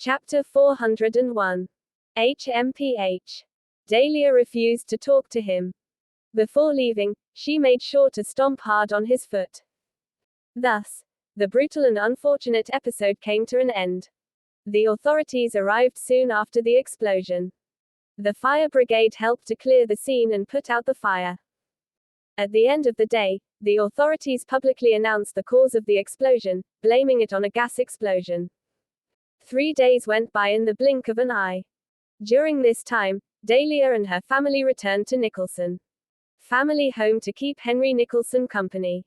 Chapter 401. HMPH. Dahlia refused to talk to him. Before leaving, she made sure to stomp hard on his foot. Thus, the brutal and unfortunate episode came to an end. The authorities arrived soon after the explosion. The fire brigade helped to clear the scene and put out the fire. At the end of the day, the authorities publicly announced the cause of the explosion, blaming it on a gas explosion. 3 days went by in the blink of an eye. During this time, Dahlia and her family returned to Nicholson family home to keep Henry Nicholson company.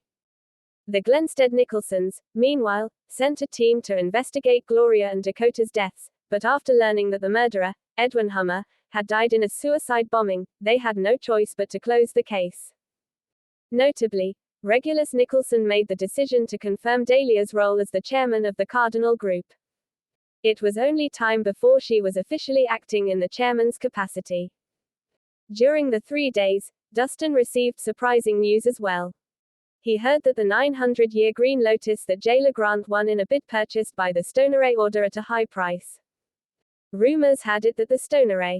The Glenstead Nicholsons, meanwhile, sent a team to investigate Gloria and Dakota's deaths, but after learning that the murderer, Edwin Hummer, had died in a suicide bombing, they had no choice but to close the case. Notably, Regulus Nicholson made the decision to confirm Dahlia's role as the chairman of the Cardinal Group. It was only time before she was officially acting in the chairman's capacity. During the 3 days, Dustin received surprising news as well. He heard that the 900-year green lotus that Jailer Grant won in a bid purchased by the Stoneray Order at a high price. Rumors had it that the Stoneray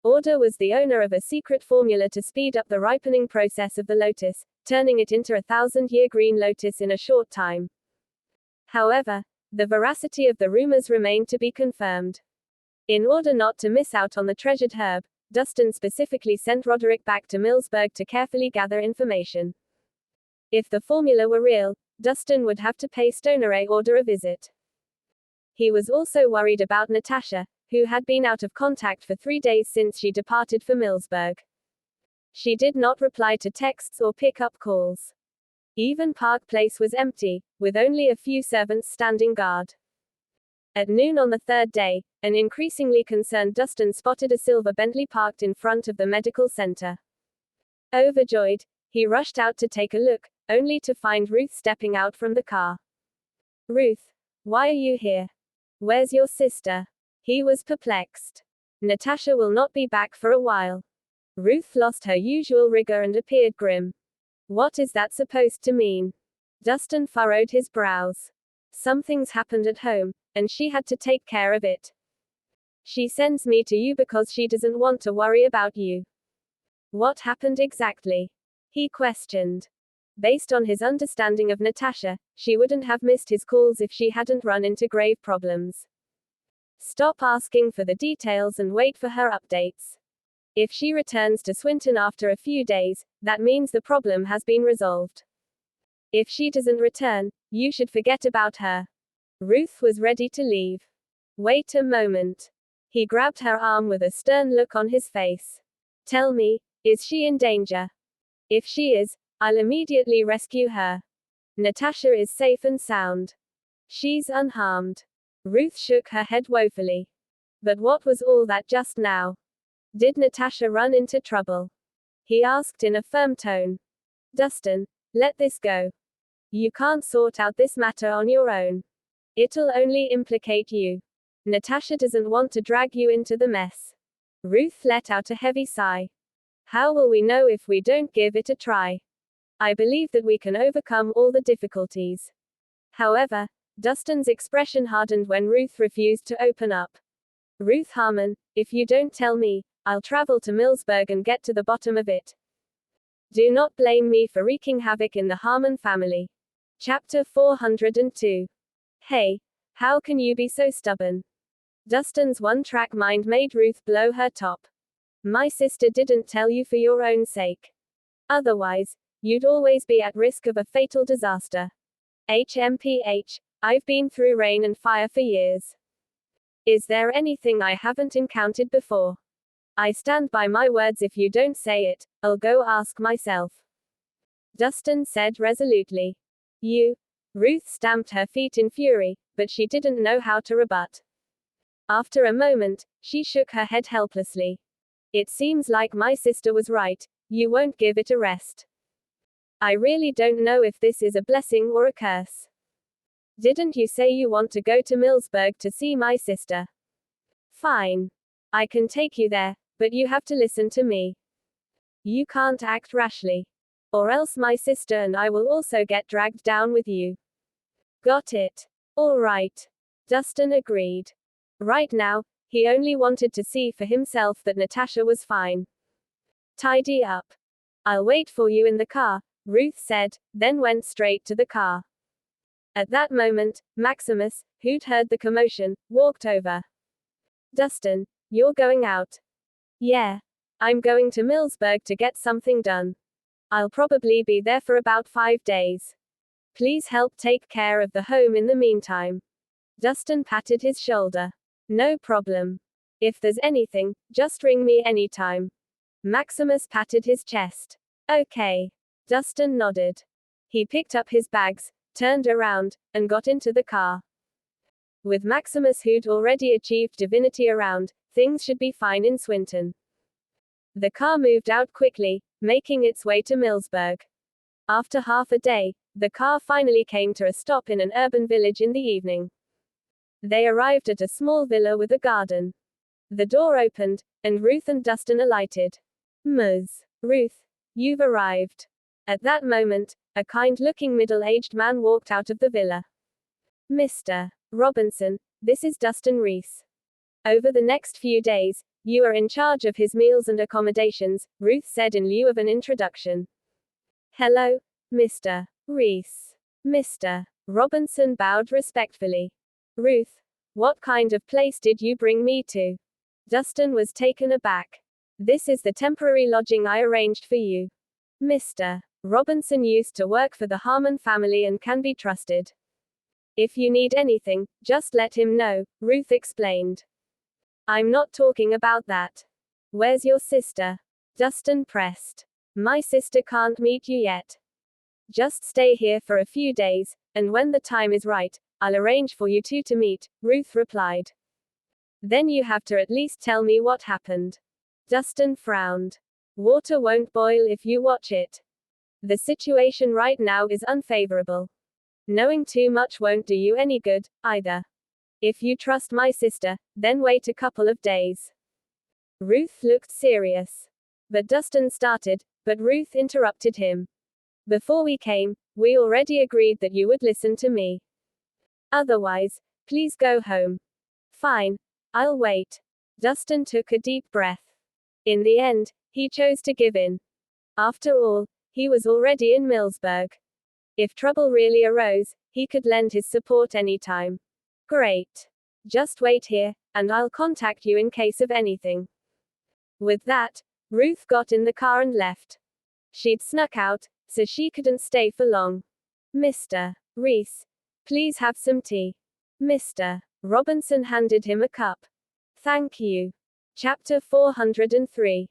Order was the owner of a secret formula to speed up the ripening process of the lotus, turning it into a 1,000-year green lotus in a short time. However, the veracity of the rumors remained to be confirmed. In order not to miss out on the treasured herb, Dustin specifically sent Roderick back to Millsburg to carefully gather information. If the formula were real, Dustin would have to pay Stoneray Order a visit. He was also worried about Natasha, who had been out of contact for 3 days since she departed for Millsburg. She did not reply to texts or pick up calls. Even Park Place was empty, with only a few servants standing guard. At noon on the 3rd day, an increasingly concerned Dustin spotted a silver Bentley parked in front of the medical center. Overjoyed, he rushed out to take a look, only to find Ruth stepping out from the car. "Ruth, why are you here? Where's your sister?" He was perplexed. "Natasha will not be back for a while." Ruth lost her usual rigor and appeared grim. "What is that supposed to mean?" Dustin furrowed his brows. "Something's happened at home, and she had to take care of it. She sends me to you because she doesn't want to worry about you." "What happened exactly?" he questioned. Based on his understanding of Natasha, she wouldn't have missed his calls if she hadn't run into grave problems. Stop asking for the details and wait for her updates. If she returns to Swinton after a few days, that means the problem has been resolved. If she doesn't return, you should forget about her. Ruth was ready to leave. "Wait a moment." He grabbed her arm with a stern look on his face. "Tell me, is she in danger? If she is, I'll immediately rescue her. Natasha is safe and sound. She's unharmed." Ruth shook her head woefully. "But what was all that just now? Did Natasha run into trouble?" he asked in a firm tone. "Dustin, let this go. You can't sort out this matter on your own. It'll only implicate you. Natasha doesn't want to drag you into the mess." Ruth let out a heavy sigh. "How will we know if we don't give it a try? I believe that we can overcome all the difficulties." However, Dustin's expression hardened when Ruth refused to open up. "Ruth Harmon, if you don't tell me, I'll travel to Millsburg and get to the bottom of it. Do not blame me for wreaking havoc in the Harmon family." Chapter 402. Hey, how can you be so stubborn? Dustin's one-track mind made Ruth blow her top. "My sister didn't tell you for your own sake. Otherwise, you'd always be at risk of a fatal disaster. HMPH, I've been through rain and fire for years. Is there anything I haven't encountered before? I stand by my words. If you don't say it, I'll go ask myself," Dustin said resolutely. "You?" Ruth stamped her feet in fury, but she didn't know how to rebut. After a moment, she shook her head helplessly. "It seems like my sister was right. You won't give it a rest. I really don't know if this is a blessing or a curse. Didn't you say you want to go to Millsburg to see my sister? Fine. I can take you there, but you have to listen to me. You can't act rashly. Or else my sister and I will also get dragged down with you." "Got it. All right." Dustin agreed. Right now, he only wanted to see for himself that Natasha was fine. Tidy up. I'll wait for you in the car, Ruth said, then went straight to the car. At that moment, Maximus, who'd heard the commotion, walked over. Dustin, you're going out. Yeah. I'm going to Millsburg to get something done. I'll probably be there for about 5 days. Please help take care of the home in the meantime. Dustin patted his shoulder. No problem. If there's anything, just ring me anytime. Maximus patted his chest. Okay. Dustin nodded. He picked up his bags, turned around, and got into the car. With Maximus, who'd already achieved divinity around, things should be fine in Swinton. The car moved out quickly, making its way to Millsburg. After half a day, the car finally came to a stop in an urban village in the evening. They arrived at a small villa with a garden. The door opened, and Ruth and Dustin alighted. Ms. Ruth, you've arrived. At that moment, a kind-looking middle-aged man walked out of the villa. Mr. Robinson, this is Dustin Rhys. Over the next few days, you are in charge of his meals and accommodations, Ruth said in lieu of an introduction. Hello, Mr. Rhys. Mr. Robinson bowed respectfully. Ruth, what kind of place did you bring me to? Dustin was taken aback. This is the temporary lodging I arranged for you. Mr. Robinson used to work for the Harmon family and can be trusted. If you need anything, just let him know, Ruth explained. I'm not talking about that. Where's your sister? Dustin pressed. My sister can't meet you yet. Just stay here for a few days, and when the time is right, I'll arrange for you two to meet, Ruth replied. Then you have to at least tell me what happened. Dustin frowned. Water won't boil if you watch it. The situation right now is unfavorable. Knowing too much won't do you any good, either. If you trust my sister, then wait a couple of days. Ruth looked serious. But Dustin started, but Ruth interrupted him. Before we came, we already agreed that you would listen to me. Otherwise, please go home. Fine. I'll wait. Dustin took a deep breath. In the end, he chose to give in. After all, he was already in Millsburg. If trouble really arose, he could lend his support anytime. Great. Just wait here, and I'll contact you in case of anything. With that, Ruth got in the car and left. She'd snuck out, so she couldn't stay for long. Mr. Rhys, please have some tea. Mr. Robinson handed him a cup. Thank you. Chapter 403.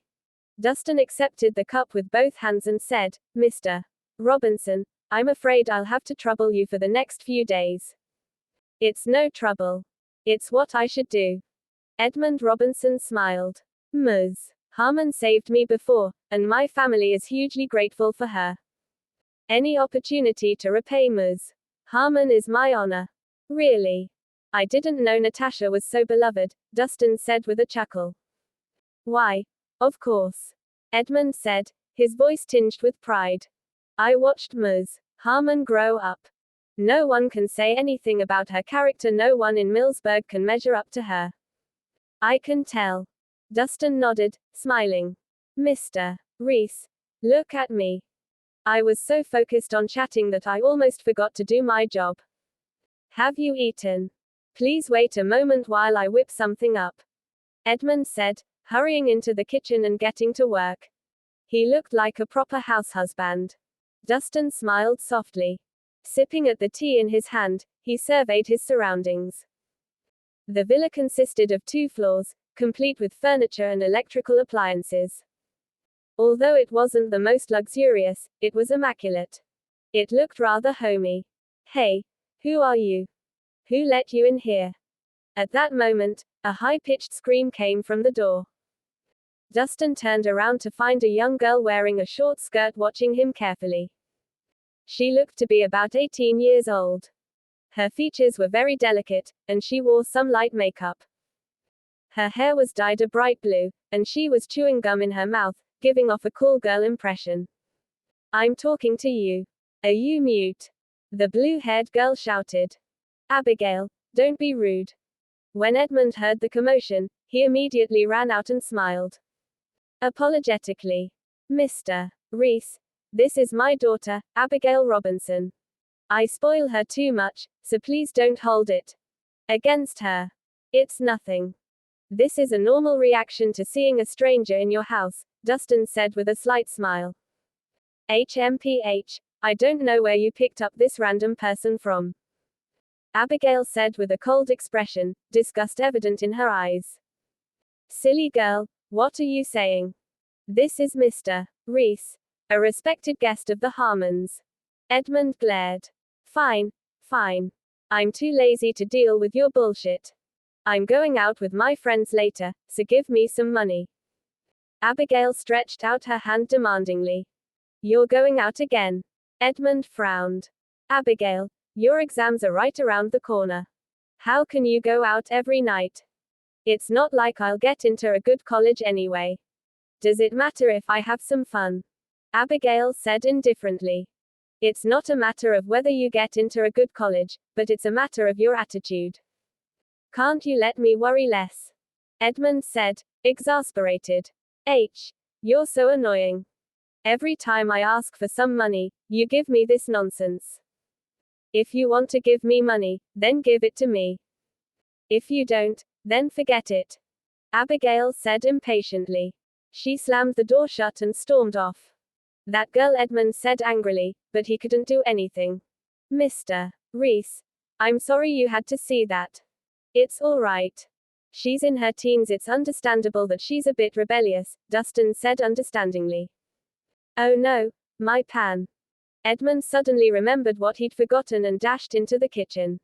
Dustin accepted the cup with both hands and said, Mr. Robinson, I'm afraid I'll have to trouble you for the next few days. It's no trouble. It's what I should do. Edmund Robinson smiled. Ms. Harmon saved me before, and my family is hugely grateful for her. Any opportunity to repay Ms. Harmon is my honor. Really? I didn't know Natasha was so beloved, Dustin said with a chuckle. Why, of course. Edmund said, his voice tinged with pride. I watched Ms. Harmon grow up. No one can say anything about her character. No one in Millsburg can measure up to her. I can tell. Dustin nodded, smiling. Mr. Rhys, look at me. I was so focused on chatting that I almost forgot to do my job. Have you eaten? Please wait a moment while I whip something up. Edmund said, hurrying into the kitchen and getting to work. He looked like a proper house husband. Dustin smiled softly. Sipping at the tea in his hand, he surveyed his surroundings. The villa consisted of 2 floors, complete with furniture and electrical appliances. Although it wasn't the most luxurious, it was immaculate. It looked rather homey. Hey, who are you? Who let you in here? At that moment, a high-pitched scream came from the door. Dustin turned around to find a young girl wearing a short skirt watching him carefully. She looked to be about 18 years old. Her features were very delicate, and she wore some light makeup. Her hair was dyed a bright blue, and she was chewing gum in her mouth, giving off a cool girl impression. I'm talking to you. Are you mute? The blue-haired girl shouted. Abigail, don't be rude. When Edmund heard the commotion, he immediately ran out and smiled apologetically. Mr. Rhys, this is my daughter, Abigail Robinson. I spoil her too much, so please don't hold it against her. It's nothing. This is a normal reaction to seeing a stranger in your house, Dustin said with a slight smile. HMPH, I don't know where you picked up this random person from. Abigail said with a cold expression, disgust evident in her eyes. Silly girl, what are you saying? This is Mr. Rhys, a respected guest of the Harmons. Edmund glared. Fine, fine. I'm too lazy to deal with your bullshit. I'm going out with my friends later, so give me some money. Abigail stretched out her hand demandingly. You're going out again? Edmund frowned. Abigail, your exams are right around the corner. How can you go out every night? It's not like I'll get into a good college anyway. Does it matter if I have some fun? Abigail said indifferently. It's not a matter of whether you get into a good college, but it's a matter of your attitude. Can't you let me worry less? Edmund said, exasperated. You're so annoying. Every time I ask for some money, you give me this nonsense. If you want to give me money, then give it to me. If you don't, then forget it. Abigail said impatiently. She slammed the door shut and stormed off. That girl, Edmund said angrily, but he couldn't do anything. Mr. Rhys, I'm sorry you had to see that. It's all right. She's in her teens, it's understandable that she's a bit rebellious, Dustin said understandingly. Oh no, my pan. Edmund suddenly remembered what he'd forgotten and dashed into the kitchen.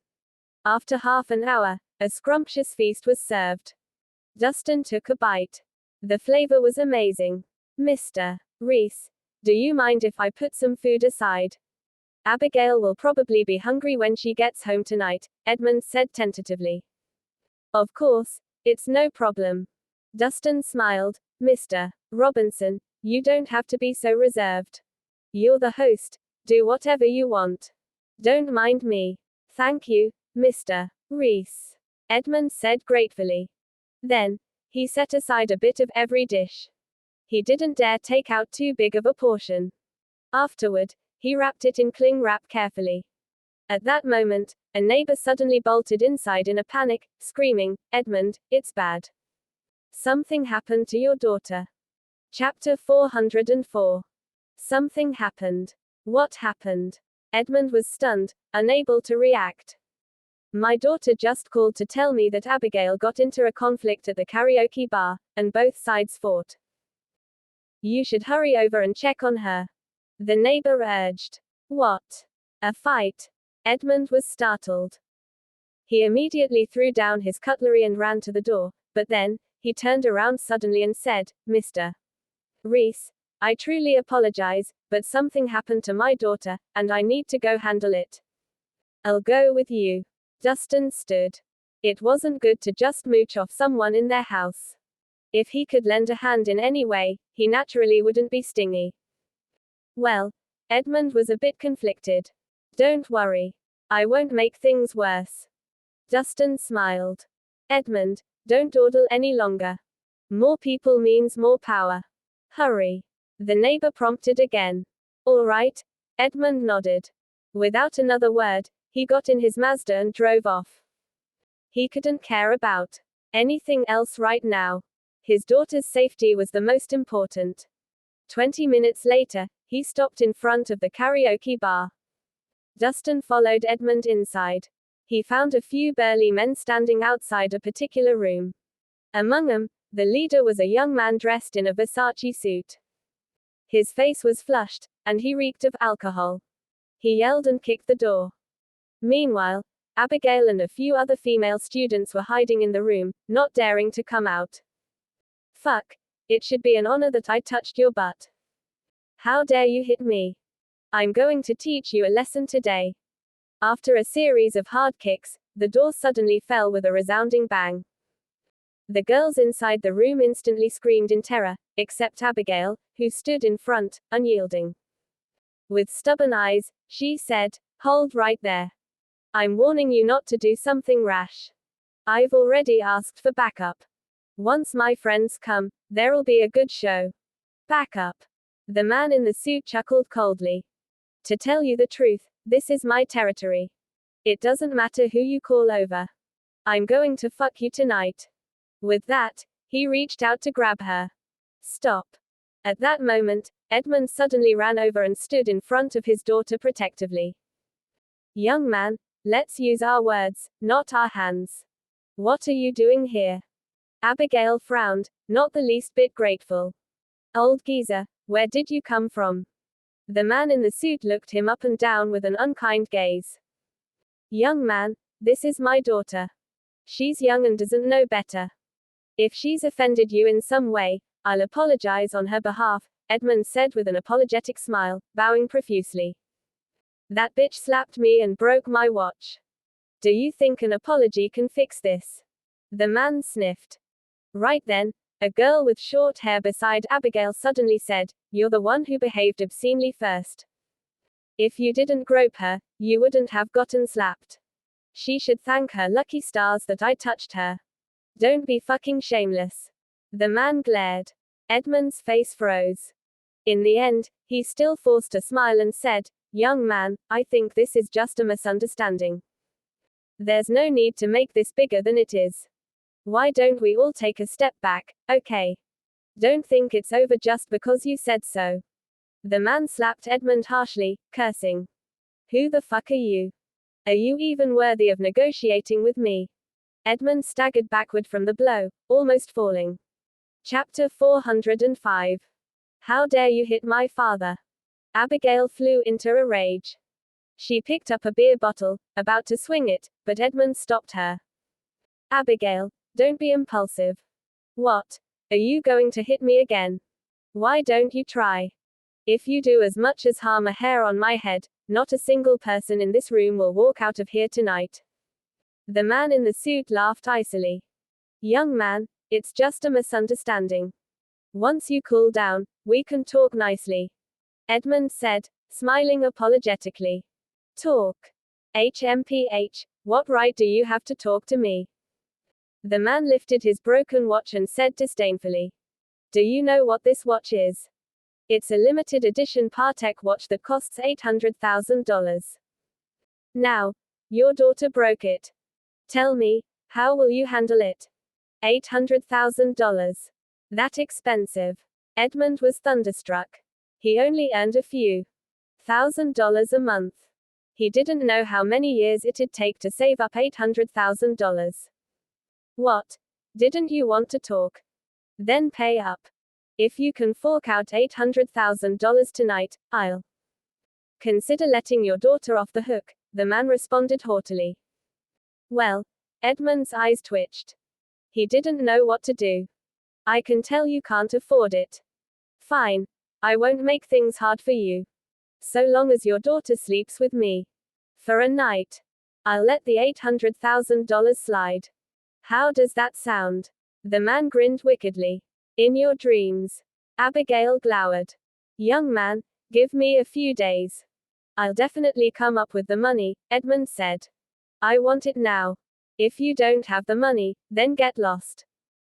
After half an hour, a scrumptious feast was served. Dustin took a bite. The flavor was amazing. Mr. Rhys, do you mind if I put some food aside? Abigail will probably be hungry when she gets home tonight, Edmund said tentatively. Of course, it's no problem. Dustin smiled. Mr. Robinson, you don't have to be so reserved. You're the host. Do whatever you want. Don't mind me. Thank you, Mr. Rhys. Edmund said gratefully. Then, he set aside a bit of every dish. He didn't dare take out too big of a portion. Afterward, he wrapped it in cling wrap carefully. At that moment, a neighbor suddenly bolted inside in a panic, screaming, Edmund, it's bad. Something happened to your daughter. Chapter 404. Something happened. What happened? Edmund was stunned, unable to react. My daughter just called to tell me that Abigail got into a conflict at the karaoke bar, and both sides fought. You should hurry over and check on her. The neighbor urged. What? A fight? Edmund was startled. He immediately threw down his cutlery and ran to the door, but then, he turned around suddenly and said, Mr. Rhys, I truly apologize, but something happened to my daughter, and I need to go handle it. I'll go with you. Dustin stood. It wasn't good to just mooch off someone in their house. If he could lend a hand in any way, he naturally wouldn't be stingy. Well, Edmund was a bit conflicted. Don't worry. I won't make things worse. Dustin smiled. Edmund, don't dawdle any longer. More people means more power. Hurry. The neighbor prompted again. All right. Edmund nodded. Without another word, he got in his Mazda and drove off. He couldn't care about anything else right now. His daughter's safety was the most important. 20 minutes later, he stopped in front of the karaoke bar. Dustin followed Edmund inside. He found a few burly men standing outside a particular room. Among them, the leader was a young man dressed in a Versace suit. His face was flushed, and he reeked of alcohol. He yelled and kicked the door. Meanwhile, Abigail and a few other female students were hiding in the room, not daring to come out. Fuck. It should be an honor that I touched your butt. How dare you hit me? I'm going to teach you a lesson today. After a series of hard kicks, the door suddenly fell with a resounding bang. The girls inside the room instantly screamed in terror, except Abigail, who stood in front, unyielding. With stubborn eyes, she said, Hold right there. I'm warning you not to do something rash. I've already asked for backup. Once my friends come, there'll be a good show. Backup. The man in the suit chuckled coldly. To tell you the truth, this is my territory. It doesn't matter who you call over. I'm going to fuck you tonight. With that, he reached out to grab her. Stop. At that moment, Edmund suddenly ran over and stood in front of his daughter protectively. Young man, let's use our words, not our hands. What are you doing here? Abigail frowned, not the least bit grateful. Old geezer, where did you come from? The man in the suit looked him up and down with an unkind gaze. Young man, this is my daughter. She's young and doesn't know better. If she's offended you in some way, I'll apologize on her behalf, Edmund said with an apologetic smile, bowing profusely. That bitch slapped me and broke my watch. Do you think an apology can fix this? The man sniffed. Right then, a girl with short hair beside Abigail suddenly said, You're the one who behaved obscenely first. If you didn't grope her, you wouldn't have gotten slapped. She should thank her lucky stars that I touched her. Don't be fucking shameless. The man glared. Edmund's face froze. In the end, he still forced a smile and said, Young man, I think this is just a misunderstanding. There's no need to make this bigger than it is. Why don't we all take a step back, okay? Don't think it's over just because you said so. The man slapped Edmund harshly, cursing. Who the fuck are you? Are you even worthy of negotiating with me? Edmund staggered backward from the blow, almost falling. Chapter 405. How dare you hit my father? Abigail flew into a rage. She picked up a beer bottle, about to swing it, but Edmund stopped her. Abigail, don't be impulsive. What? Are you going to hit me again? Why don't you try? If you do as much as harm a hair on my head, not a single person in this room will walk out of here tonight. The man in the suit laughed icily. Young man, it's just a misunderstanding. Once you cool down, we can talk nicely. Edmund said, smiling apologetically. Talk. HMPH, what right do you have to talk to me? The man lifted his broken watch and said disdainfully. Do you know what this watch is? It's a limited edition Patek watch that costs $800,000. Now, your daughter broke it. Tell me, how will you handle it? $800,000. That expensive. Edmund was thunderstruck. He only earned a few $1,000 a month. He didn't know how many years it'd take to save up $800,000. What? Didn't you want to talk? Then pay up. If you can fork out $800,000 tonight, I'll consider letting your daughter off the hook, the man responded haughtily. Well, Edmund's eyes twitched. He didn't know what to do. I can tell you can't afford it. Fine. I won't make things hard for you. So long as your daughter sleeps with me. For a night. I'll let the $800,000 slide. How does that sound? The man grinned wickedly. In your dreams. Abigail glowered. Young man, give me a few days. I'll definitely come up with the money, Edmund said. I want it now. If you don't have the money, then get lost.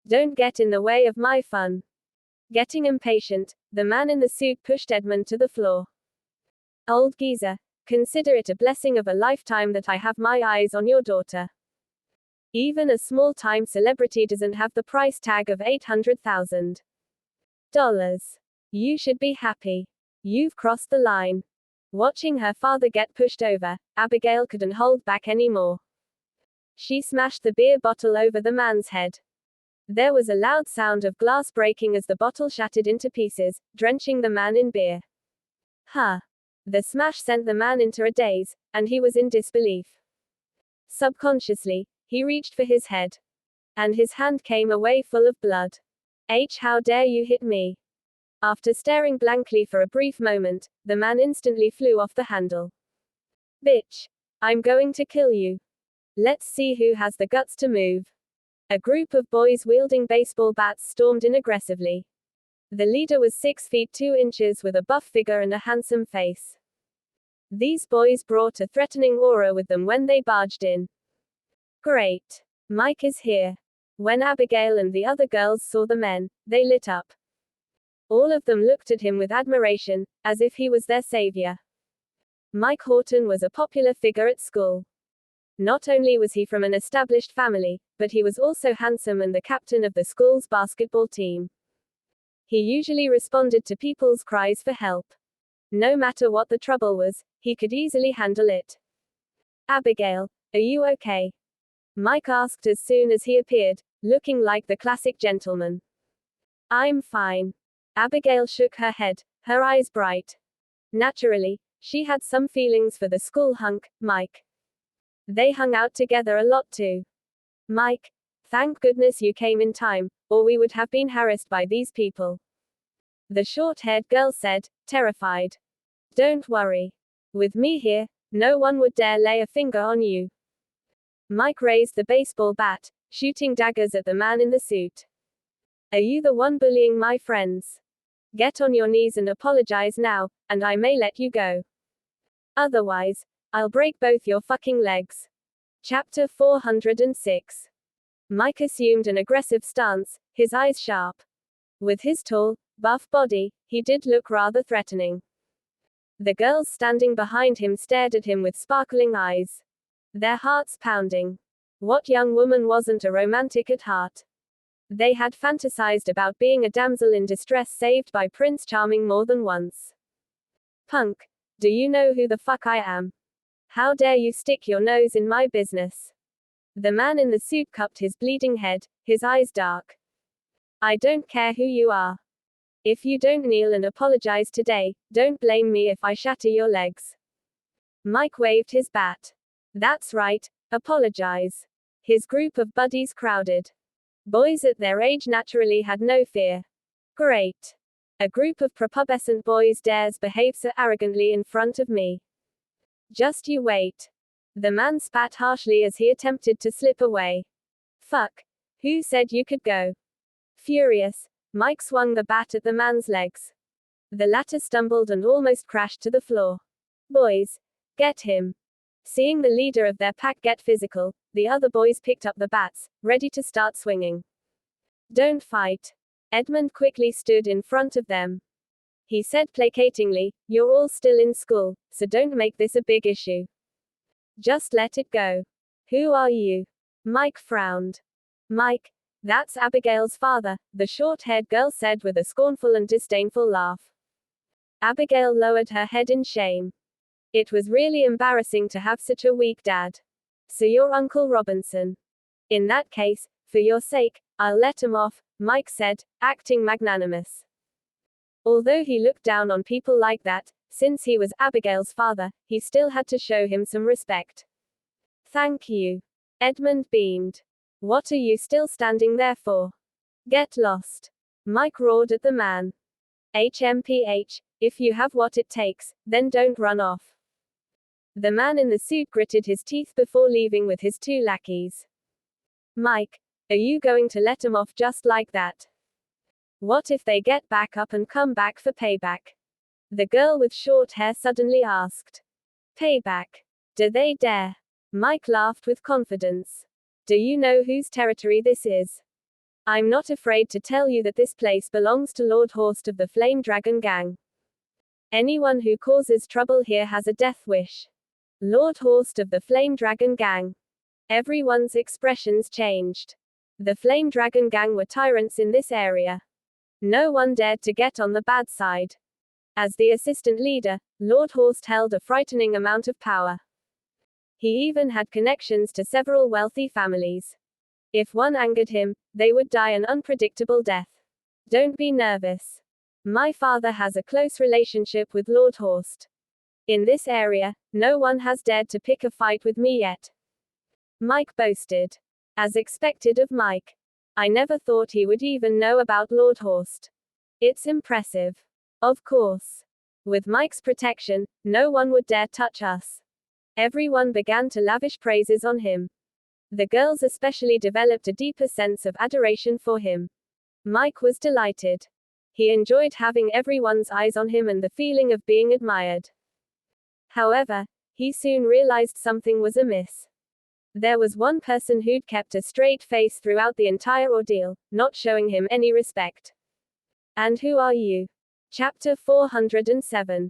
Don't get in the way of my fun. Getting impatient, the man in the suit pushed Edmund to the floor. Old geezer, consider it a blessing of a lifetime that I have my eyes on your daughter. Even a small-time celebrity doesn't have the price tag of $800,000. You should be happy. You've crossed the line. Watching her father get pushed over, Abigail couldn't hold back anymore. She smashed the beer bottle over the man's head. There was a loud sound of glass breaking as the bottle shattered into pieces, drenching the man in beer. Huh. The smash sent the man into a daze, and he was in disbelief. Subconsciously, he reached for his head. And his hand came away full of blood. How dare you hit me? After staring blankly for a brief moment, the man instantly flew off the handle. Bitch. I'm going to kill you. Let's see who has the guts to move. A group of boys wielding baseball bats stormed in aggressively. The leader was 6 feet 2 inches with a buff figure and a handsome face. These boys brought a threatening aura with them when they barged in. Great. Mike is here. When Abigail and the other girls saw the men, they lit up. All of them looked at him with admiration, as if he was their savior. Mike Horton was a popular figure at school. Not only was he from an established family, but he was also handsome and the captain of the school's basketball team. He usually responded to people's cries for help. No matter what the trouble was, he could easily handle it. Abigail, are you okay? Mike asked as soon as he appeared, looking like the classic gentleman. I'm fine. Abigail shook her head, her eyes bright. Naturally, she had some feelings for the school hunk, Mike. They hung out together a lot too. Mike, thank goodness you came in time, or we would have been harassed by these people. The short-haired girl said, terrified. Don't worry. With me here, no one would dare lay a finger on you. Mike raised the baseball bat, shooting daggers at the man in the suit. Are you the one bullying my friends? Get on your knees and apologize now, and I may let you go. Otherwise, I'll break both your fucking legs. Chapter 406. Mike assumed an aggressive stance, his eyes sharp. With his tall, buff body, he did look rather threatening. The girls standing behind him stared at him with sparkling eyes. Their hearts pounding. What young woman wasn't a romantic at heart? They had fantasized about being a damsel in distress saved by Prince Charming more than once. Punk, do you know who the fuck I am? How dare you stick your nose in my business? The man in the suit cupped his bleeding head, his eyes dark. I don't care who you are. If you don't kneel and apologize today, don't blame me if I shatter your legs. Mike waved his bat. That's right, apologize. His group of buddies crowded. Boys at their age naturally had no fear. Great. A group of prepubescent boys dares behave so arrogantly in front of me. Just you wait. The man spat harshly as he attempted to slip away. Fuck. Who said you could go? Furious, Mike swung the bat at the man's legs. The latter stumbled and almost crashed to the floor. Boys, get him. Seeing the leader of their pack get physical, the other boys picked up the bats, ready to start swinging. Don't fight. Edmund quickly stood in front of them. He said placatingly, you're all still in school, so don't make this a big issue. Just let it go. Who are you? Mike frowned. Mike, that's Abigail's father, the short-haired girl said with a scornful and disdainful laugh. Abigail lowered her head in shame. It was really embarrassing to have such a weak dad. So you're Uncle Robinson. In that case, for your sake, I'll let him off, Mike said, acting magnanimous. Although he looked down on people like that, since he was Abigail's father, he still had to show him some respect. Thank you. Edmund beamed. What are you still standing there for? Get lost. Mike roared at the man. HMPH, if you have what it takes, then don't run off. The man in the suit gritted his teeth before leaving with his two lackeys. Mike, are you going to let him off just like that? What if they get back up and come back for payback? The girl with short hair suddenly asked. Payback? Do they dare? Mike laughed with confidence. Do you know whose territory this is? I'm not afraid to tell you that this place belongs to Lord Horst of the Flame Dragon Gang. Anyone who causes trouble here has a death wish. Lord Horst of the Flame Dragon Gang. Everyone's expressions changed. The Flame Dragon Gang were tyrants in this area. No one dared to get on the bad side. As the assistant leader, Lord Horst held a frightening amount of power. He even had connections to several wealthy families. If one angered him, they would die an unpredictable death. Don't be nervous. My father has a close relationship with Lord Horst. In this area, no one has dared to pick a fight with me yet. Mike boasted. As expected of Mike. I never thought he would even know about Lord Horst. It's impressive. Of course. With Mike's protection, no one would dare touch us. Everyone began to lavish praises on him. The girls especially developed a deeper sense of adoration for him. Mike was delighted. He enjoyed having everyone's eyes on him and the feeling of being admired. However, he soon realized something was amiss. There was one person who'd kept a straight face throughout the entire ordeal, not showing him any respect. And who are you? Chapter 407.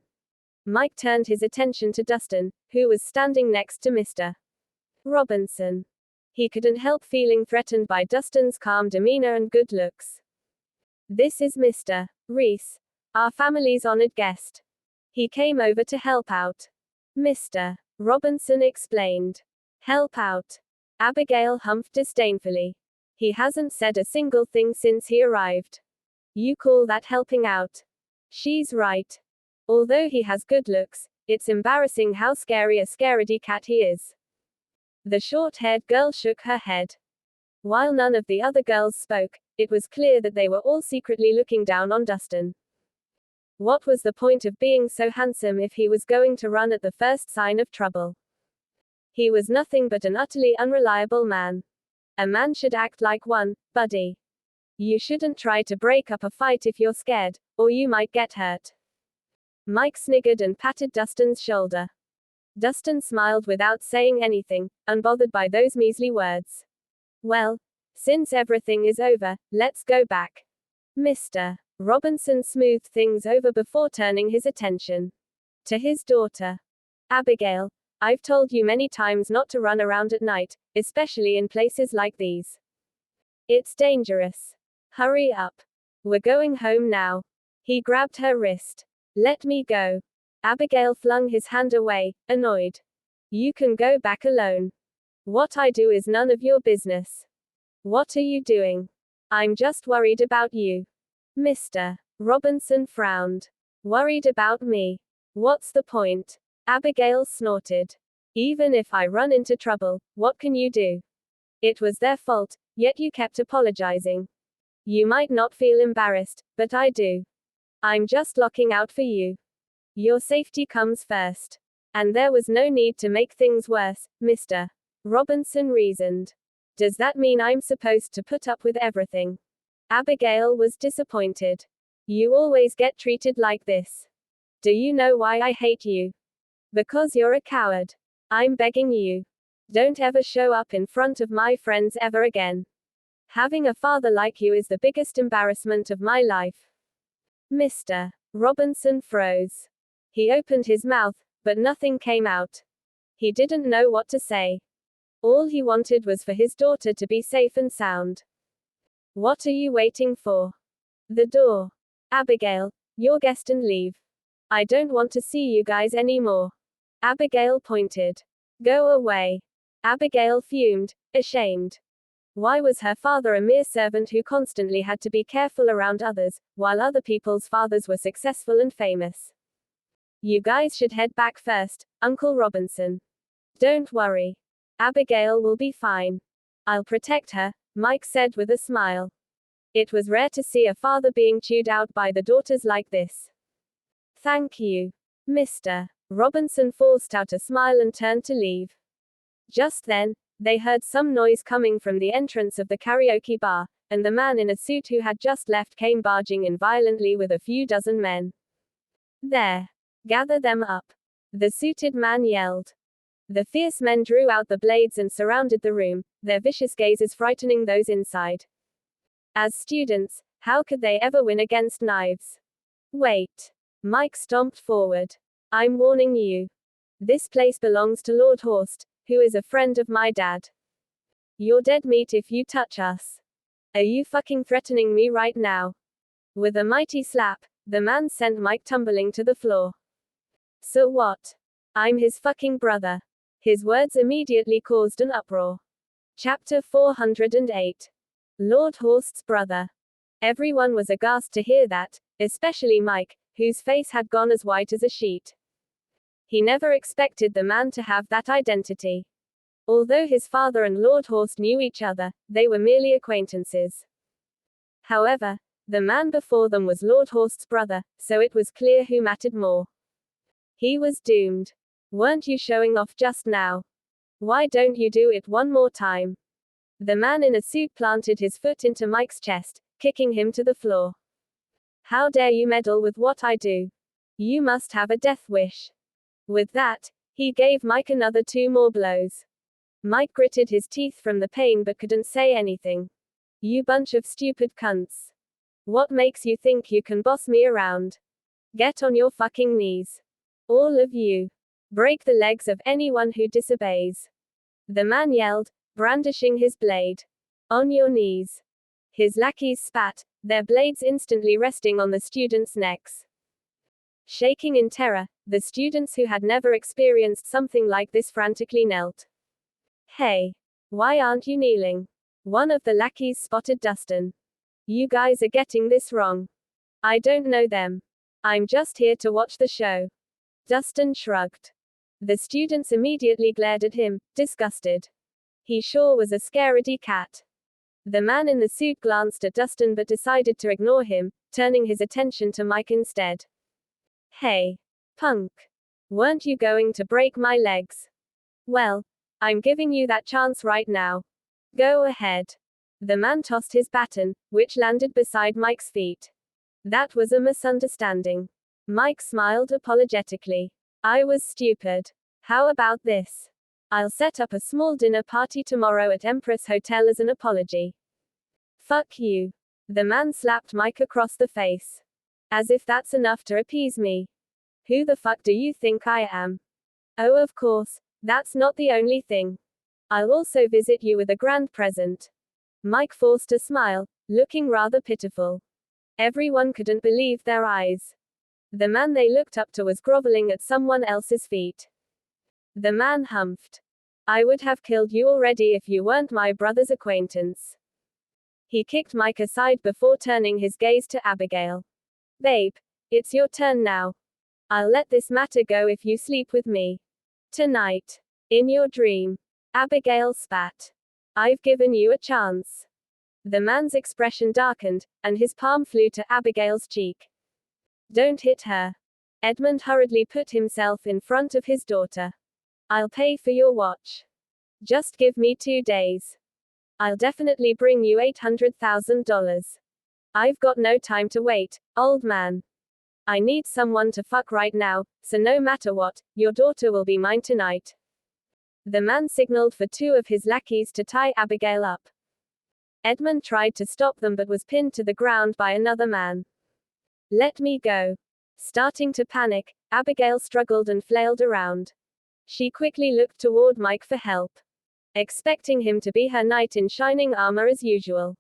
Mike turned his attention to Dustin, who was standing next to Mr. Robinson. He couldn't help feeling threatened by Dustin's calm demeanor and good looks. This is Mr. Rhys, our family's honored guest. He came over to help out. Mr. Robinson explained. Help out? Abigail humphed disdainfully. He hasn't said a single thing since he arrived. You call that helping out? She's right. Although he has good looks, it's embarrassing how scary a scaredy cat he is. The short-haired girl shook her head. While none of the other girls spoke, it was clear that they were all secretly looking down on Dustin. What was the point of being so handsome if he was going to run at the first sign of trouble? He was nothing but an utterly unreliable man. A man should act like one, buddy. You shouldn't try to break up a fight if you're scared, or you might get hurt. Mike sniggered and patted Dustin's shoulder. Dustin smiled without saying anything, unbothered by those measly words. Well, since everything is over, let's go back. Mr. Robinson smoothed things over before turning his attention to his daughter. Abigail, I've told you many times not to run around at night, especially in places like these. It's dangerous. Hurry up. We're going home now. He grabbed her wrist. Let me go. Abigail flung his hand away, annoyed. You can go back alone. What I do is none of your business. What are you doing? I'm just worried about you. Mr. Robinson frowned. Worried about me? What's the point? Abigail snorted. Even if I run into trouble, what can you do? It was their fault, yet you kept apologizing. You might not feel embarrassed, but I do. I'm just looking out for you. Your safety comes first. And there was no need to make things worse, Mr. Robinson reasoned. Does that mean I'm supposed to put up with everything? Abigail was disappointed. You always get treated like this. Do you know why I hate you? Because you're a coward. I'm begging you. Don't ever show up in front of my friends ever again. Having a father like you is the biggest embarrassment of my life. Mr. Robinson froze. He opened his mouth, but nothing came out. He didn't know what to say. All he wanted was for his daughter to be safe and sound. What are you waiting for? The door. Abigail, your guest and leave. I don't want to see you guys anymore. Abigail pointed. Go away. Abigail fumed, ashamed. Why was her father a mere servant who constantly had to be careful around others, while other people's fathers were successful and famous? You guys should head back first, Uncle Robinson. Don't worry. Abigail will be fine. I'll protect her, Mike said with a smile. It was rare to see a father being chewed out by the daughters like this. Thank you. Mr. Robinson forced out a smile and turned to leave. Just then, they heard some noise coming from the entrance of the karaoke bar, and the man in a suit who had just left came barging in violently with a few dozen men. There. Gather them up. The suited man yelled. The fierce men drew out the blades and surrounded the room, their vicious gazes frightening those inside. As students, how could they ever win against knives? Wait. Mike stomped forward. I'm warning you. This place belongs to Lord Horst, who is a friend of my dad. You're dead meat if you touch us. Are you fucking threatening me right now? With a mighty slap, the man sent Mike tumbling to the floor. So what? I'm his fucking brother. His words immediately caused an uproar. Chapter 408. Lord Horst's brother. Everyone was aghast to hear that, especially Mike, whose face had gone as white as a sheet. He never expected the man to have that identity. Although his father and Lord Horst knew each other, they were merely acquaintances. However, the man before them was Lord Horst's brother, so it was clear who mattered more. He was doomed. Weren't you showing off just now? Why don't you do it one more time? The man in a suit planted his foot into Mike's chest, kicking him to the floor. How dare you meddle with what I do? You must have a death wish. With that, he gave Mike another 2 more blows. Mike gritted his teeth from the pain but couldn't say anything. You bunch of stupid cunts. What makes you think you can boss me around? Get on your fucking knees. All of you. Break the legs of anyone who disobeys. The man yelled, brandishing his blade. On your knees. His lackeys spat, their blades instantly resting on the students' necks. Shaking in terror, the students who had never experienced something like this frantically knelt. Hey! Why aren't you kneeling? One of the lackeys spotted Dustin. You guys are getting this wrong. I don't know them. I'm just here to watch the show. Dustin shrugged. The students immediately glared at him, disgusted. He sure was a scaredy cat. The man in the suit glanced at Dustin but decided to ignore him, turning his attention to Mike instead. Hey, punk. Weren't you going to break my legs? Well, I'm giving you that chance right now. Go ahead. The man tossed his baton, which landed beside Mike's feet. That was a misunderstanding. Mike smiled apologetically. I was stupid. How about this? I'll set up a small dinner party tomorrow at Empress Hotel as an apology. Fuck you. The man slapped Mike across the face. As if that's enough to appease me. Who the fuck do you think I am? Oh, of course, that's not the only thing. I'll also visit you with a grand present. Mike forced a smile, looking rather pitiful. Everyone couldn't believe their eyes. The man they looked up to was groveling at someone else's feet. The man humphed. I would have killed you already if you weren't my brother's acquaintance. He kicked Mike aside before turning his gaze to Abigail. Babe, it's your turn now. I'll let this matter go if you sleep with me. Tonight. In your dream. Abigail spat. I've given you a chance. The man's expression darkened, and his palm flew to Abigail's cheek. Don't hit her. Edmund hurriedly put himself in front of his daughter. I'll pay for your watch. Just give me 2 days. I'll definitely bring you $800,000. I've got no time to wait, old man. I need someone to fuck right now, so no matter what, your daughter will be mine tonight. The man signaled for 2 of his lackeys to tie Abigail up. Edmund tried to stop them but was pinned to the ground by another man. Let me go. Starting to panic, Abigail struggled and flailed around. She quickly looked toward Mike for help, expecting him to be her knight in shining armor as usual.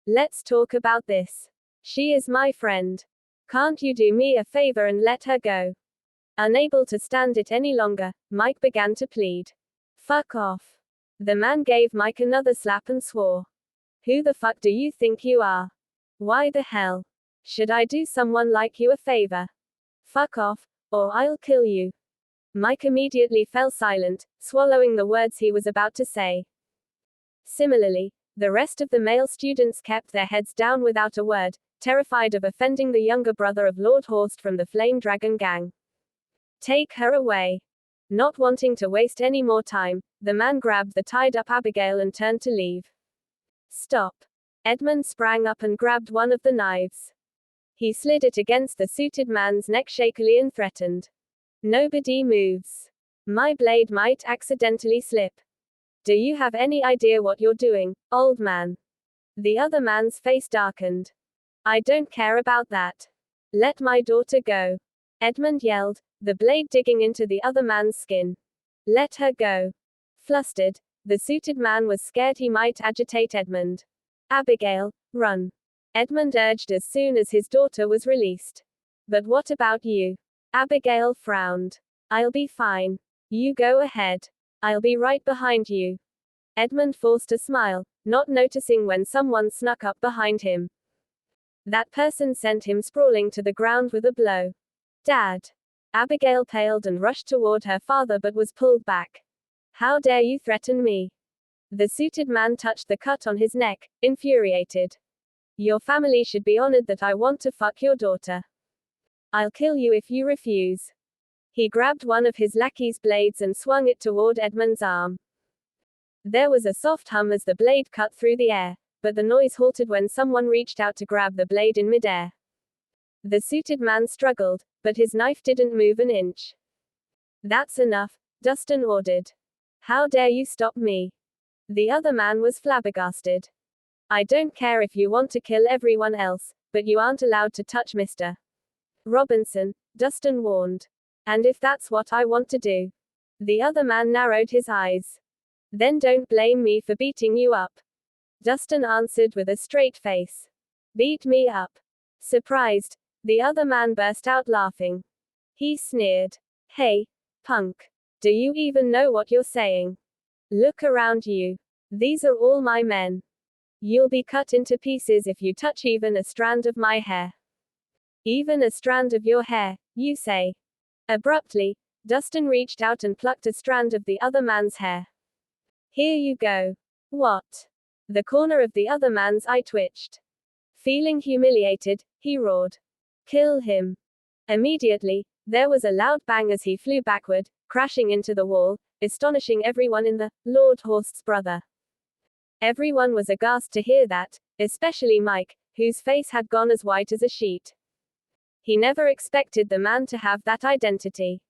Let's talk about this. She is my friend. Can't you do me a favor and let her go? Unable to stand it any longer, Mike began to plead. Fuck off. The man gave Mike another slap and swore. Who the fuck do you think you are? Why the hell should I do someone like you a favor? Fuck off, or I'll kill you. Mike immediately fell silent, swallowing the words he was about to say. Similarly, the rest of the male students kept their heads down without a word, terrified of offending the younger brother of Lord Horst from the Flame Dragon gang. Take her away. Not wanting to waste any more time, the man grabbed the tied-up Abigail and turned to leave. Stop. Edmund sprang up and grabbed one of the knives. He slid it against the suited man's neck shakily and threatened. Nobody moves. My blade might accidentally slip. Do you have any idea what you're doing, old man? The other man's face darkened. I don't care about that. Let my daughter go. Edmund yelled, the blade digging into the other man's skin. Let her go. Flustered, the suited man was scared he might agitate Edmund. Abigail, run. Edmund urged as soon as his daughter was released. But what about you? Abigail frowned. I'll be fine. You go ahead. I'll be right behind you. Edmund forced a smile, not noticing when someone snuck up behind him. That person sent him sprawling to the ground with a blow. Dad. Abigail paled and rushed toward her father but was pulled back. How dare you threaten me? The suited man touched the cut on his neck, infuriated. Your family should be honored that I want to fuck your daughter. I'll kill you if you refuse. He grabbed one of his lackey's blades and swung it toward Edmund's arm. There was a soft hum as the blade cut through the air, but the noise halted when someone reached out to grab the blade in midair. The suited man struggled, but his knife didn't move an inch. That's enough, Dustin ordered. How dare you stop me? The other man was flabbergasted. I don't care if you want to kill everyone else, but you aren't allowed to touch Mr. Robinson, Dustin warned. And if that's what I want to do? The other man narrowed his eyes. Then don't blame me for beating you up. Dustin answered with a straight face. Beat me up. Surprised, the other man burst out laughing. He sneered. Hey, punk. Do you even know what you're saying? Look around you. These are all my men. You'll be cut into pieces if you touch even a strand of my hair. Even a strand of your hair, you say? Abruptly, Dustin reached out and plucked a strand of the other man's hair. Here you go. What? The corner of the other man's eye twitched. Feeling humiliated, he roared. Kill him. Immediately, there was a loud bang as he flew backward, crashing into the wall, astonishing everyone in the Lord Horst's brother. Everyone was aghast to hear that, especially Mike, whose face had gone as white as a sheet. He never expected the man to have that identity.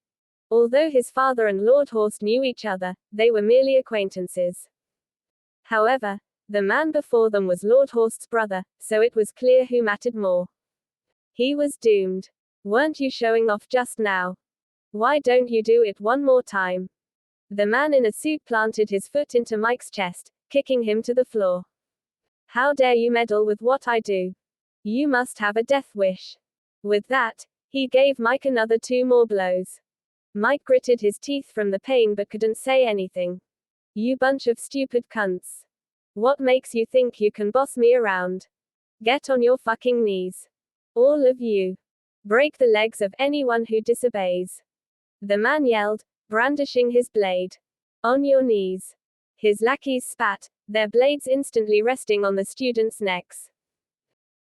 Although his father and Lord Horst knew each other, they were merely acquaintances. However, the man before them was Lord Horst's brother, so it was clear who mattered more. He was doomed. Weren't you showing off just now? Why don't you do it one more time? The man in a suit planted his foot into Mike's chest, kicking him to the floor. How dare you meddle with what I do? You must have a death wish. With that, he gave Mike another 2 more blows. Mike gritted his teeth from the pain but couldn't say anything. You bunch of stupid cunts. What makes you think you can boss me around? Get on your fucking knees. All of you. Break the legs of anyone who disobeys. The man yelled, brandishing his blade. On your knees. His lackeys spat, their blades instantly resting on the students' necks.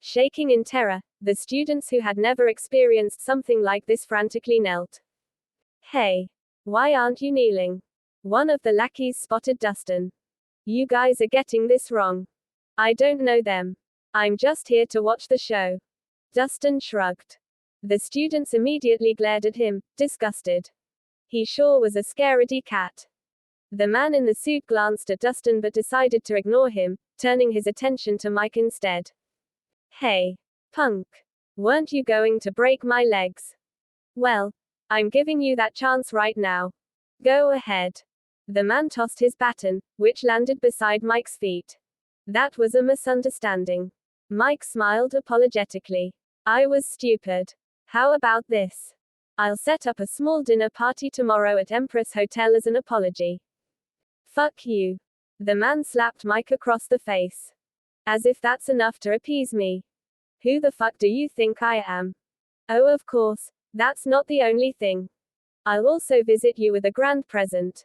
Shaking in terror, the students who had never experienced something like this frantically knelt. Hey! Why aren't you kneeling? One of the lackeys spotted Dustin. You guys are getting this wrong. I don't know them. I'm just here to watch the show. Dustin shrugged. The students immediately glared at him, disgusted. He sure was a scaredy cat. The man in the suit glanced at Dustin but decided to ignore him, turning his attention to Mike instead. Hey, punk. Weren't you going to break my legs? Well, I'm giving you that chance right now. Go ahead. The man tossed his baton, which landed beside Mike's feet. That was a misunderstanding. Mike smiled apologetically. I was stupid. How about this? I'll set up a small dinner party tomorrow at Empress Hotel as an apology. Fuck you. The man slapped Mike across the face. As if that's enough to appease me. Who the fuck do you think I am? Oh, of course, that's not the only thing. I'll also visit you with a grand present.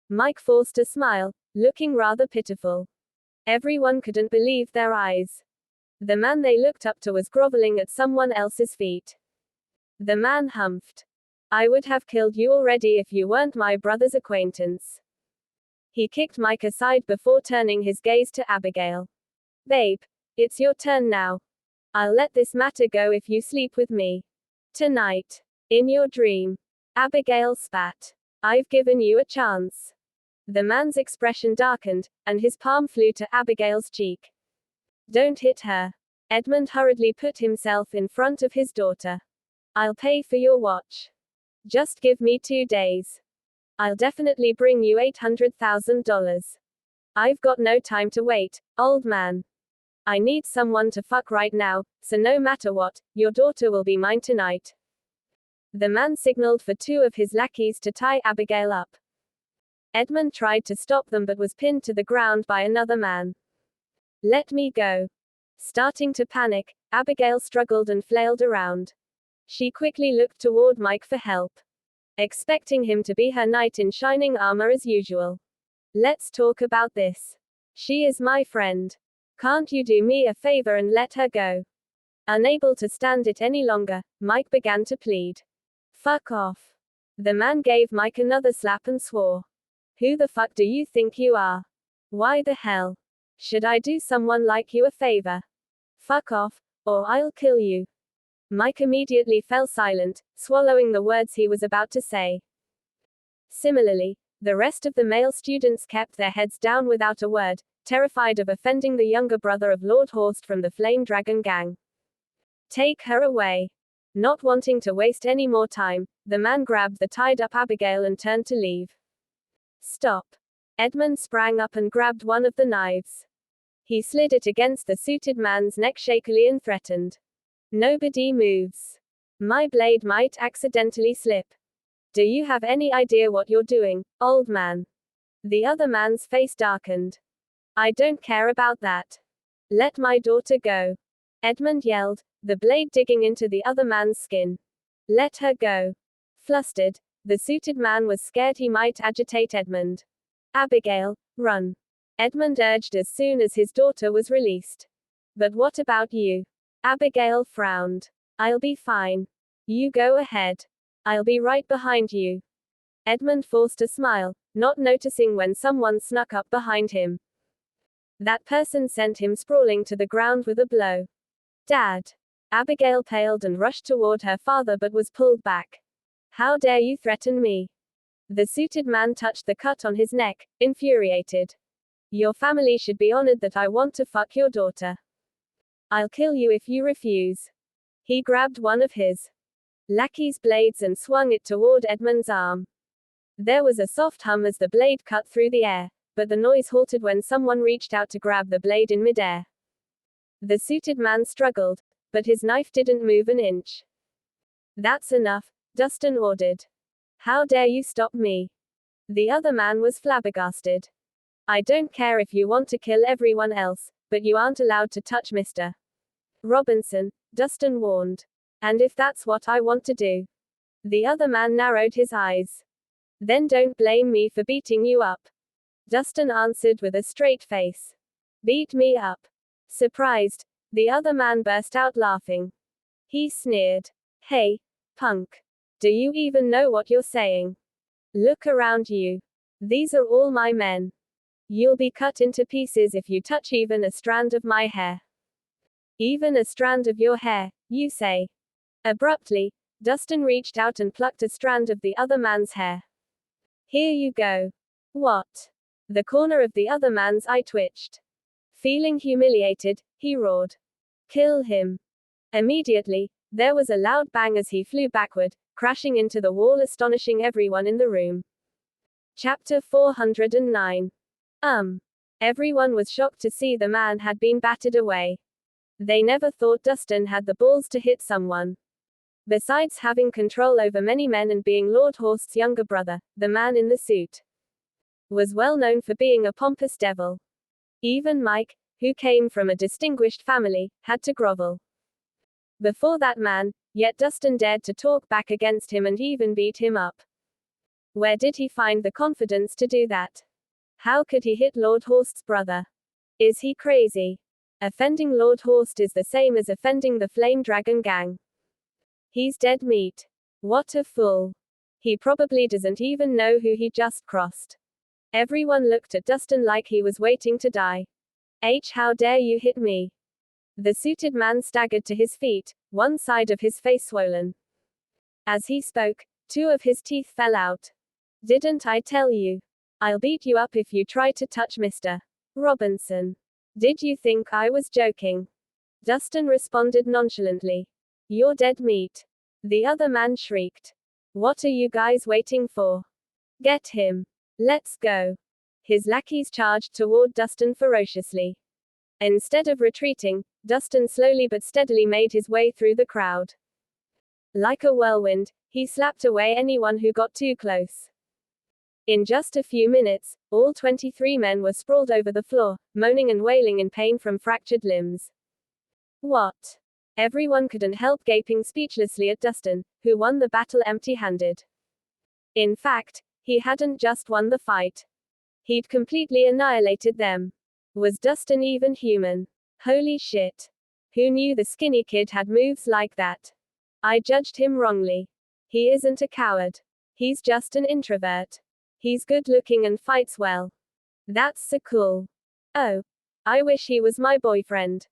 Mike forced a smile, looking rather pitiful. Everyone couldn't believe their eyes. The man they looked up to was groveling at someone else's feet. The man humphed. I would have killed you already if you weren't my brother's acquaintance. He kicked Mike aside before turning his gaze to Abigail. Babe, it's your turn now. I'll let this matter go if you sleep with me. Tonight. In your dream. Abigail spat. I've given you a chance. The man's expression darkened, and his palm flew to Abigail's cheek. Don't hit her. Edmund hurriedly put himself in front of his daughter. I'll pay for your watch. Just give me 2 days. I'll definitely bring you $800,000. I've got no time to wait, old man. I need someone to fuck right now, so no matter what, your daughter will be mine tonight. The man signaled for 2 of his lackeys to tie Abigail up. Edmund tried to stop them but was pinned to the ground by another man. Let me go. Starting to panic, Abigail struggled and flailed around. She quickly looked toward Mike for help, expecting him to be her knight in shining armor as usual. Let's talk about this. She is my friend. Can't you do me a favor and let her go? Unable to stand it any longer, Mike began to plead. Fuck off. The man gave Mike another slap and swore. Who the fuck do you think you are? Why the hell should I do someone like you a favor? Fuck off, or I'll kill you. Mike immediately fell silent, swallowing the words he was about to say. Similarly, The rest of the male students kept their heads down without a word, terrified of offending the younger brother of Lord Horst from the Flame Dragon gang. Take her away. Not wanting to waste any more time, the man grabbed the tied-up Abigail and turned to leave. Stop. Edmund sprang up and grabbed one of the knives. He slid it against the suited man's neck shakily and threatened. Nobody moves. My blade might accidentally slip. Do you have any idea what you're doing, old man? The other man's face darkened. I don't care about that. Let my daughter go. Edmund yelled, the blade digging into the other man's skin. Let her go. Flustered, the suited man was scared he might agitate Edmund. Abigail, run. Edmund urged as soon as his daughter was released. But what about you? Abigail frowned. I'll be fine. You go ahead. I'll be right behind you. Edmund forced a smile, not noticing when someone snuck up behind him. That person sent him sprawling to the ground with a blow. Dad. Abigail paled and rushed toward her father but was pulled back. How dare you threaten me? The suited man touched the cut on his neck, infuriated. Your family should be honored that I want to fuck your daughter. I'll kill you if you refuse. He grabbed one of his lackey's blades and swung it toward Edmund's arm. There was a soft hum as the blade cut through the air, but the noise halted when someone reached out to grab the blade in midair. The suited man struggled, but his knife didn't move an inch. That's enough, Dustin ordered. How dare you stop me? The other man was flabbergasted. I don't care if you want to kill everyone else, but you aren't allowed to touch Mr. Robinson, Dustin warned. And if that's what I want to do? The other man narrowed his eyes. Then don't blame me for beating you up. Dustin answered with a straight face. Beat me up. Surprised, the other man burst out laughing. He sneered. Hey, punk. Do you even know what you're saying? Look around you. These are all my men. You'll be cut into pieces if you touch even a strand of my hair. Even a strand of your hair, you say? Abruptly, Dustin reached out and plucked a strand of the other man's hair. Here you go. What? The corner of the other man's eye twitched. Feeling humiliated, he roared. Kill him. Immediately, there was a loud bang as he flew backward, crashing into the wall, astonishing everyone in the room. Chapter 409. Everyone was shocked to see the man had been battered away. They never thought Dustin had the balls to hit someone. Besides having control over many men and being Lord Horst's younger brother, the man in the suit was well known for being a pompous devil. Even Mike, who came from a distinguished family, had to grovel before that man, yet Dustin dared to talk back against him and even beat him up. Where did he find the confidence to do that? How could he hit Lord Horst's brother? Is he crazy? Offending Lord Horst is the same as offending the Flame Dragon gang. He's dead meat. What a fool. He probably doesn't even know who he just crossed. Everyone looked at Dustin like he was waiting to die. How dare you hit me? The suited man staggered to his feet, one side of his face swollen. As he spoke, two of his teeth fell out. Didn't I tell you? I'll beat you up if you try to touch Mr. Robinson. Did you think I was joking? Dustin responded nonchalantly. You're dead meat. The other man shrieked. What are you guys waiting for? Get him. Let's go. His lackeys charged toward Dustin ferociously. Instead of retreating, Dustin slowly but steadily made his way through the crowd. Like a whirlwind, he slapped away anyone who got too close. In just a few minutes, all 23 men were sprawled over the floor, moaning and wailing in pain from fractured limbs. What? Everyone couldn't help gaping speechlessly at Dustin, who won the battle empty-handed. In fact, he hadn't just won the fight. He'd completely annihilated them. Was Dustin even human? Holy shit. Who knew the skinny kid had moves like that? I judged him wrongly. He isn't a coward. He's just an introvert. He's good-looking and fights well. That's so cool. Oh. I wish he was my boyfriend.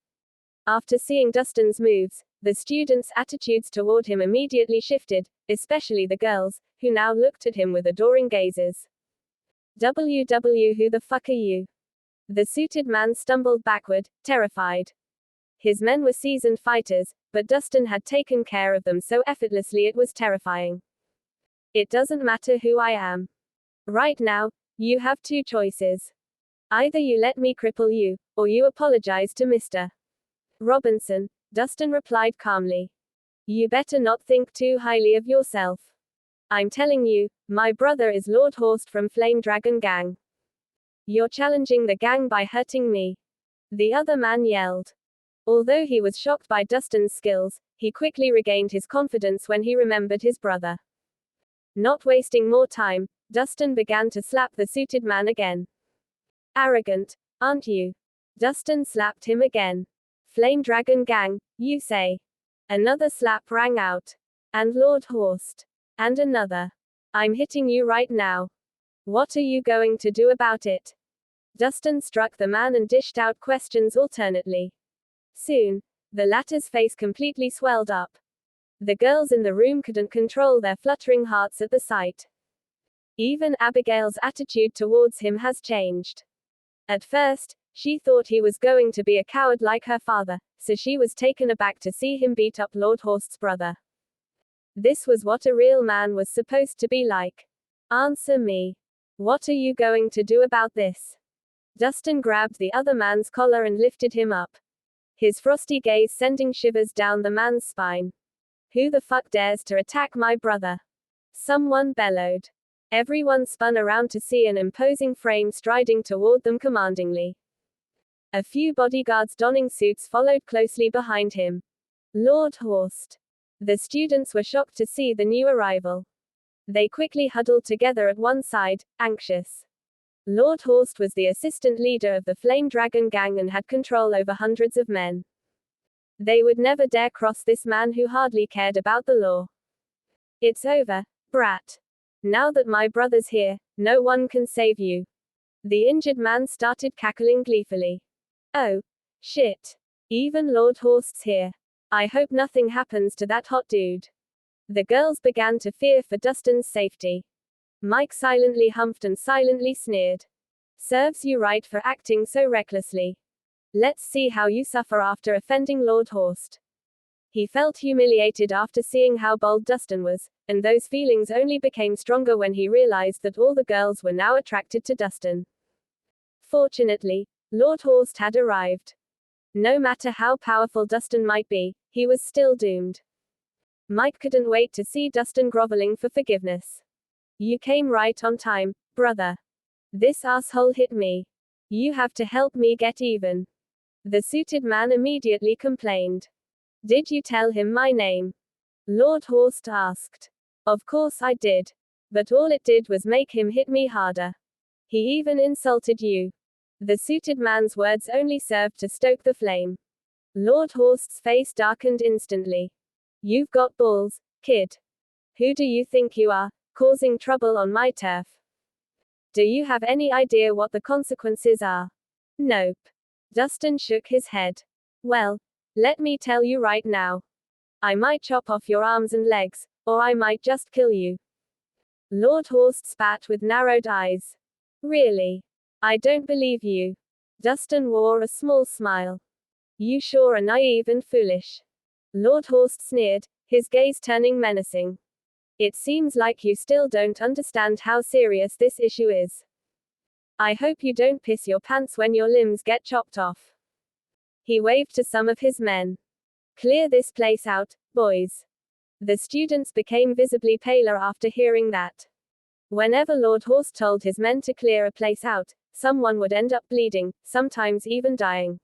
After seeing Dustin's moves, the students' attitudes toward him immediately shifted, especially the girls, who now looked at him with adoring gazes. Who the fuck are you? The suited man stumbled backward, terrified. His men were seasoned fighters, but Dustin had taken care of them so effortlessly it was terrifying. It doesn't matter who I am. Right now, you have two choices. Either you let me cripple you, or you apologize to Mr. Robinson, Dustin replied calmly. You better not think too highly of yourself. I'm telling you, my brother is Lord Horst from Flame Dragon Gang. You're challenging the gang by hurting me. The other man yelled. Although he was shocked by Dustin's skills, he quickly regained his confidence when he remembered his brother. Not wasting more time, Dustin began to slap the suited man again. Arrogant, aren't you? Dustin slapped him again. Flame Dragon Gang, you say? Another slap rang out. And Lord Horst. And another. I'm hitting you right now. What are you going to do about it? Dustin struck the man and dished out questions alternately. Soon, the latter's face completely swelled up. The girls in the room couldn't control their fluttering hearts at the sight. Even Abigail's attitude towards him has changed. At first, she thought he was going to be a coward like her father, so she was taken aback to see him beat up Lord Horst's brother. This was what a real man was supposed to be like. Answer me. What are you going to do about this? Dustin grabbed the other man's collar and lifted him up. His frosty gaze sending shivers down the man's spine. Who the fuck dares to attack my brother? Someone bellowed. Everyone spun around to see an imposing frame striding toward them commandingly. A few bodyguards donning suits followed closely behind him. Lord Horst. The students were shocked to see the new arrival. They quickly huddled together at one side, anxious. Lord Horst was the assistant leader of the Flame Dragon Gang and had control over hundreds of men. They would never dare cross this man who hardly cared about the law. It's over, brat. Now that my brother's here, no one can save you. The injured man started cackling gleefully. Oh, shit. Even Lord Horst's here. I hope nothing happens to that hot dude. The girls began to fear for Dustin's safety. Mike silently humphed and silently sneered. Serves you right for acting so recklessly. Let's see how you suffer after offending Lord Horst. He felt humiliated after seeing how bold Dustin was, and those feelings only became stronger when he realized that all the girls were now attracted to Dustin. Fortunately, Lord Horst had arrived. No matter how powerful Dustin might be, he was still doomed. Mike couldn't wait to see Dustin groveling for forgiveness. You came right on time, brother. This asshole hit me. You have to help me get even. The suited man immediately complained. Did you tell him my name? Lord Horst asked. Of course I did. But all it did was make him hit me harder. He even insulted you. The suited man's words only served to stoke the flame. Lord Horst's face darkened instantly. You've got balls, kid. Who do you think you are, causing trouble on my turf? Do you have any idea what the consequences are? Nope. Dustin shook his head. Well, let me tell you right now. I might chop off your arms and legs, or I might just kill you. Lord Horst spat with narrowed eyes. Really? I don't believe you. Dustin wore a small smile. You sure are naive and foolish. Lord Horst sneered, his gaze turning menacing. It seems like you still don't understand how serious this issue is. I hope you don't piss your pants when your limbs get chopped off. He waved to some of his men. Clear this place out, boys. The students became visibly paler after hearing that. Whenever Lord Horst told his men to clear a place out, someone would end up bleeding, sometimes even dying.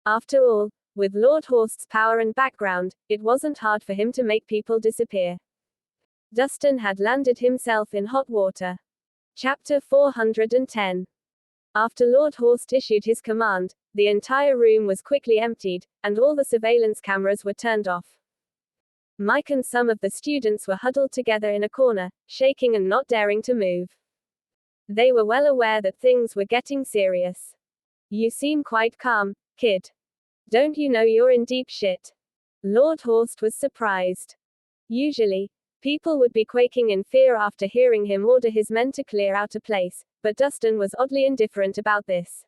After all, with Lord Horst's power and background, it wasn't hard for him to make people disappear. Dustin had landed himself in hot water. Chapter 410. After Lord Horst issued his command, the entire room was quickly emptied, and all the surveillance cameras were turned off. Mike and some of the students were huddled together in a corner, shaking and not daring to move. They were well aware that things were getting serious. You seem quite calm, kid. Don't you know you're in deep shit? Lord Horst was surprised. Usually, People would be quaking in fear after hearing him order his men to clear out a place, but Dustin was oddly indifferent about this.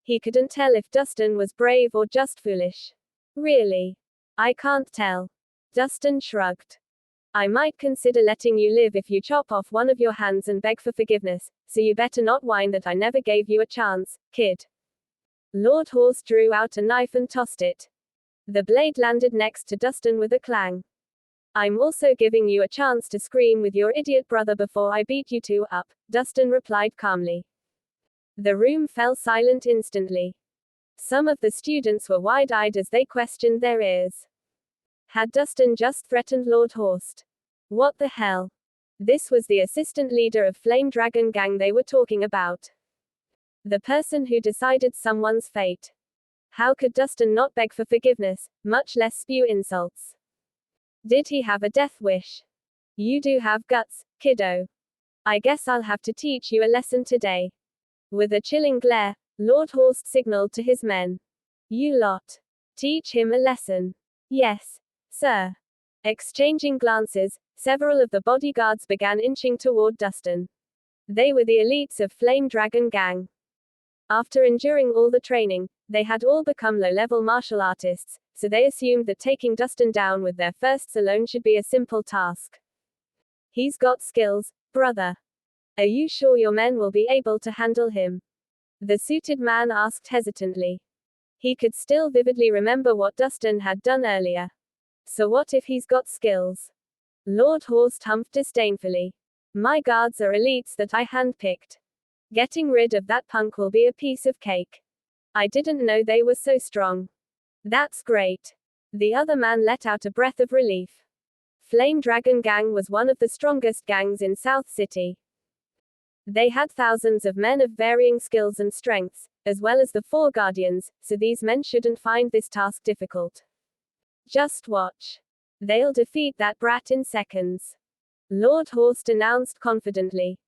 He couldn't tell if Dustin was brave or just foolish. Really? I can't tell. Dustin shrugged. I might consider letting you live if you chop off one of your hands and beg for forgiveness, so you better not whine that I never gave you a chance, kid. Lord Horse drew out a knife and tossed it. The blade landed next to Dustin with a clang. I'm also giving you a chance to scream with your idiot brother before I beat you two up, Dustin replied calmly. The room fell silent instantly. Some of the students were wide-eyed as they questioned their ears. Had Dustin just threatened Lord Horst? What the hell? This was the assistant leader of Flame Dragon Gang they were talking about. The person who decided someone's fate. How could Dustin not beg for forgiveness, much less spew insults? Did he have a death wish? You do have guts, kiddo. I guess I'll have to teach you a lesson today. With a chilling glare, Lord Horst signaled to his men. You lot. Teach him a lesson. Yes, sir. Exchanging glances, several of the bodyguards began inching toward Dustin. They were the elites of Flame Dragon Gang. After enduring all the training, they had all become low-level martial artists, so they assumed that taking Dustin down with their fists alone should be a simple task. He's got skills, brother. Are you sure your men will be able to handle him? The suited man asked hesitantly. He could still vividly remember what Dustin had done earlier. So what if he's got skills? Lord Horst humphed disdainfully. My guards are elites that I handpicked. Getting rid of that punk will be a piece of cake. I didn't know they were so strong. That's great. The other man let out a breath of relief. Flame Dragon Gang was one of the strongest gangs in South City. They had thousands of men of varying skills and strengths, as well as the 4 guardians, so these men shouldn't find this task difficult. Just watch. They'll defeat that brat in seconds. Lord Horst announced confidently.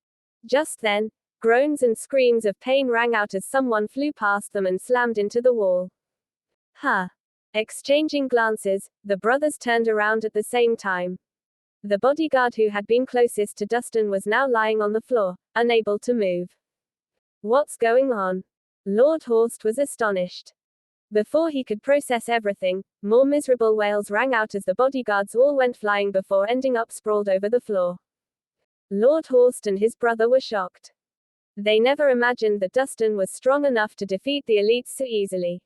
Just then, groans and screams of pain rang out as someone flew past them and slammed into the wall. Huh. Exchanging glances, the brothers turned around at the same time. The bodyguard who had been closest to Dustin was now lying on the floor, unable to move. What's going on? Lord Horst was astonished. Before he could process everything, more miserable wails rang out as the bodyguards all went flying before ending up sprawled over the floor. Lord Horst and his brother were shocked. They never imagined that Dustin was strong enough to defeat the elites so easily.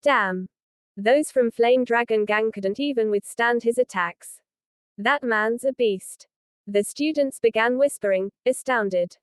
Damn. Those from Flame Dragon Gang couldn't even withstand his attacks. That man's a beast. The students began whispering, astounded.